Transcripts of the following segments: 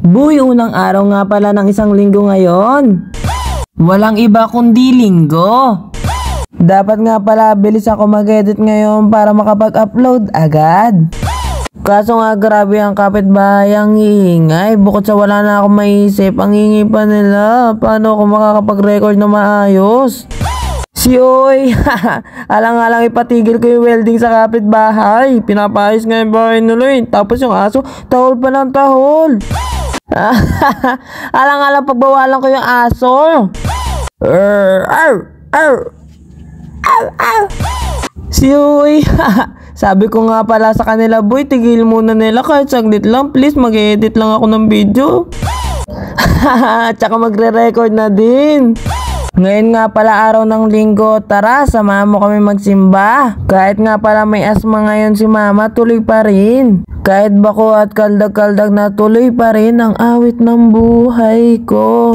Boy, unang araw nga pala ng isang linggo ngayon. Walang iba kundi linggo. Dapat nga pala bilis ako mag-edit ngayon para makapag-upload agad. Kaso nga grabe ang kapitbahay ang hiingay. Bukod sa wala na akong maisip, ang hingi pa nila. Paano ako makakapag-record na maayos? Si Oy, alang-alang ipatigil ko yung welding sa kapitbahay. Pinapayos nga yung bahay nila eh. Tapos yung aso, tahol pa ng tahol. Alang-alang pagbawalan ko yung aso. Si Uy, sabi ko nga pala sa kanila, boy, tigil muna nila kahit saglit lang. Please, mag-edit lang ako ng video. Tsaka magre-record na din. Ngayon nga pala araw ng linggo, tara, samahan mo kami magsimba. Kahit nga pala may asma ngayon si mama, tuloy pa rin. Kahit bako at kaldag-kaldag na, tuloy pa rin ang awit ng buhay ko.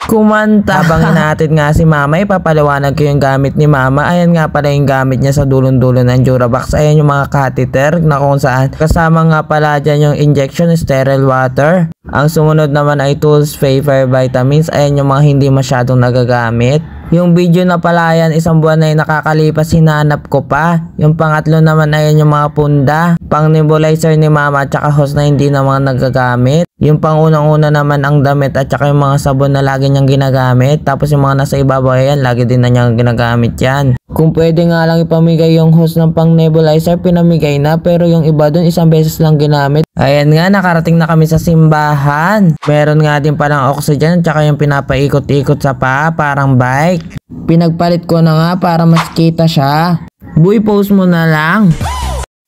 Kumanta. Habang hinahatid nga si mama, ipapaliwanag ko yung gamit ni mama. Ayan nga pala yung gamit niya sa dulon-dulo ng Durabox. Ayan yung mga catheter na kung saan. Kasama nga pala dyan yung injection, sterile water. Ang sumunod naman ay tools, paper, vitamins. Ayan yung mga hindi masyadong nagagamit. Yung video na pala yan, isang buwan na yung nakakalipas, hinanap ko pa. Yung pangatlo naman ayan yung mga punda. Pang nebulizer ni mama at saka hose na hindi na mga nagagamit. Yung pangunang-una naman ang damit at saka yung mga sabon na lagi niyang ginagamit. Tapos yung mga nasa ibabaw yan, lagi din na niyang ginagamit yan. Kung pwede nga lang ipamigay yung hose ng pang nebulizer, pinamigay na. Pero yung iba dun, isang beses lang ginamit. Ayan nga, nakarating na kami sa simbahan. Meron nga din palang oxygen at saka yung pinapaikot-ikot sa paa, parang bike. Pinagpalit ko na nga para mas kita siya. Boy, post mo na lang.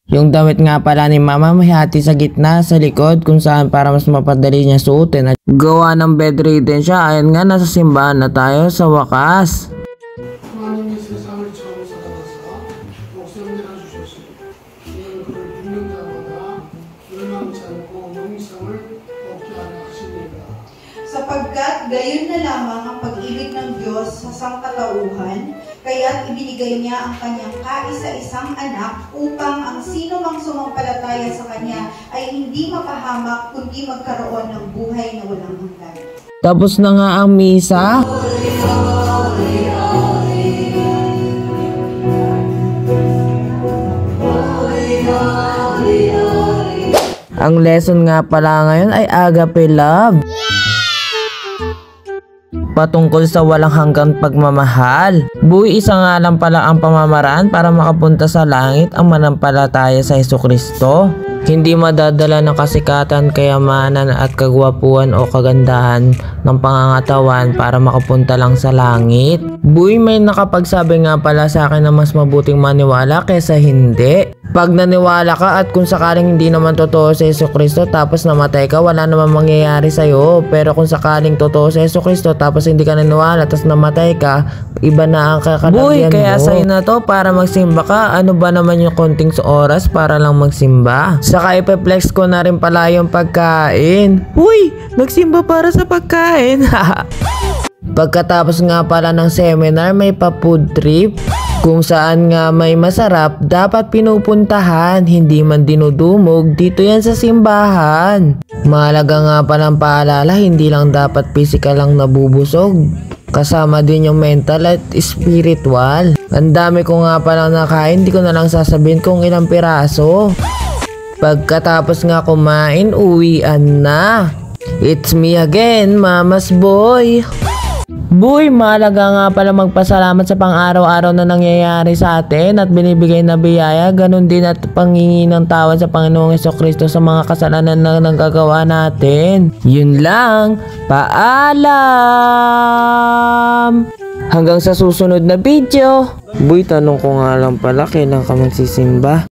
Yung damit nga pala ni mama may hati sa gitna sa likod kung saan para mas mapadali niya suotin. At gawa ng bedridden siya. Ayan nga, nasa simbahan na tayo sa wakas. Sapagkat gayon na lamang ang pag-ibig ng Diyos sa sangkatauhan, kaya't ibinigay niya ang kanyang kaisa-isang anak upang ang sino mang sumampalataya sa kanya ay hindi mapahamak kundi magkaroon ng buhay na walang hanggan. Tapos na nga ang misa. Ang lesson nga pala ngayon ay agape love. Patungkol sa walang hanggang pagmamahal. Buhay, isa nga lang pala ang pamamaraan para makapunta sa langit, ang manampalataya sa Jesucristo. Hindi madadala ng kasikatan, kayamanan at kagwapuan o kagandahan ng pangangatawan para makapunta lang sa langit. Buhay, may nakapagsabi nga pala sa akin na mas mabuting maniwala kaysa hindi. Pag naniwala ka at kung sakaling hindi naman totoo sa Jesucristo tapos namatay ka, wala naman mangyayari sa'yo. Pero kung sakaling totoo sa Jesucristo tapos hindi ka naniwala tapos namatay ka, iba na ang kakalagyan mo. Kaya sa'yo na to para magsimba ka. Ano ba naman yung konting oras para lang magsimba? Saka ipeplex ko na rin pala yung pagkain. Uy! Nagsimba para sa pagkain! Pagkatapos nga pala ng seminar, may pa-food trip. Kung saan nga may masarap, dapat pinupuntahan, hindi man dinudumog, dito yan sa simbahan. Mahalaga nga palang paalala, hindi lang dapat physical lang nabubusog. Kasama din yung mental at spiritual. Ang dami ko nga palang nakain, di ko na lang sasabihin kung ilang piraso. Pagkatapos nga kumain, uwian na. It's me again, Mama's Boy. Boy, mahalaga nga pala magpasalamat sa pang-araw-araw na nangyayari sa atin at binibigay na biyaya. Ganon din at panghingi ng tawad sa Panginoong Jesucristo sa mga kasalanan na nagagawa natin. Yun lang. Paalam! Hanggang sa susunod na video. Boy, tanong ko nga lang pala, kailan ka magsisimba?